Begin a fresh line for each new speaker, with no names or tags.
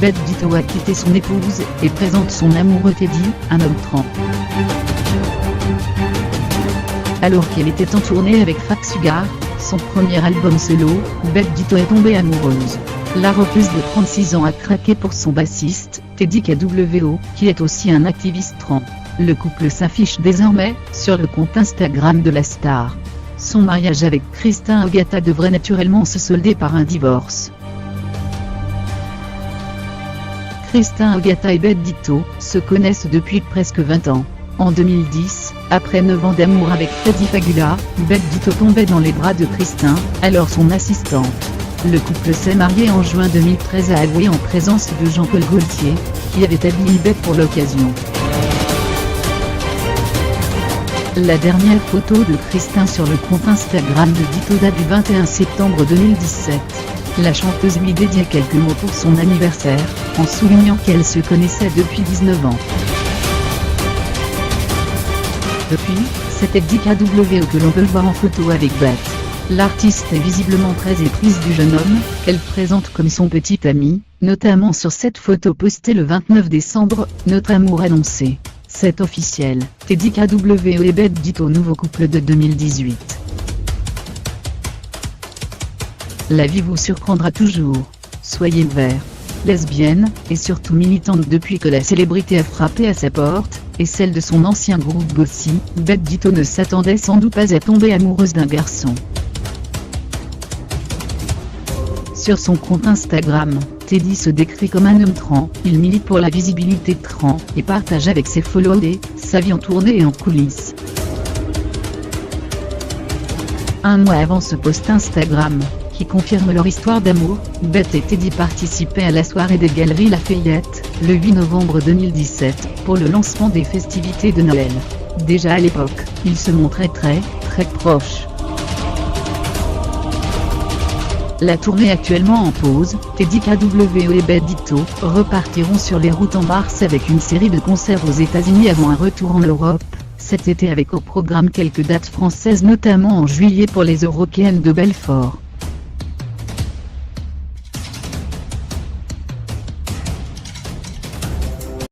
Beth Ditto a quitté son épouse et présente son amoureux Teddy, un homme trans. Alors qu'elle était en tournée avec Fat Sugar, son premier album solo, Beth Ditto est tombée amoureuse. La rappeuse de 36 ans a craqué pour son bassiste, Teddy KWO, qui est aussi un activiste trans. Le couple s'affiche désormais sur le compte Instagram de la star. Son mariage avec Christin Ogata devrait naturellement se solder par un divorce. Christin Ogata et Beth Ditto se connaissent depuis presque 20 ans. En 2010, après 9 ans d'amour avec Freddy Fagula, Beth Ditto tombait dans les bras de Christin, alors son assistante. Le couple s'est marié en juin 2013 à Hawaï en présence de Jean-Paul Gaultier, qui avait habillé Beth pour l'occasion. La dernière photo de Christin sur le compte Instagram de Ditto date du 21 septembre 2017. La chanteuse lui dédiait quelques mots pour son anniversaire, en soulignant qu'elle se connaissait depuis 19 ans. Depuis, c'est Teddy KWO que l'on peut voir en photo avec Beth. L'artiste est visiblement très éprise du jeune homme, qu'elle présente comme son petit ami, notamment sur cette photo postée le 29 décembre, notre amour annoncé. C'est officiel, Teddy KWO et Beth Ditto nouveau couple de 2018. La vie vous surprendra toujours. Soyez ouvert. Lesbienne, et surtout militante depuis que la célébrité a frappé à sa porte, et celle de son ancien groupe Bossy, Beth Ditto ne s'attendait sans doute pas à tomber amoureuse d'un garçon. Sur son compte Instagram, Teddy se décrit comme un homme trans, il milite pour la visibilité trans, et partage avec ses followers sa vie en tournée et en coulisses. Un mois avant ce post Instagram, qui confirme leur histoire d'amour, Beth et Teddy participaient à la soirée des Galeries Lafayette, le 8 novembre 2017, pour le lancement des festivités de Noël. Déjà à l'époque, ils se montraient très proches. La tournée actuellement en pause, Teddy KWO et Beth Ditto repartiront sur les routes en mars avec une série de concerts aux États-Unis avant un retour en Europe cet été avec au programme quelques dates françaises notamment en juillet pour les Eurokéennes de Belfort.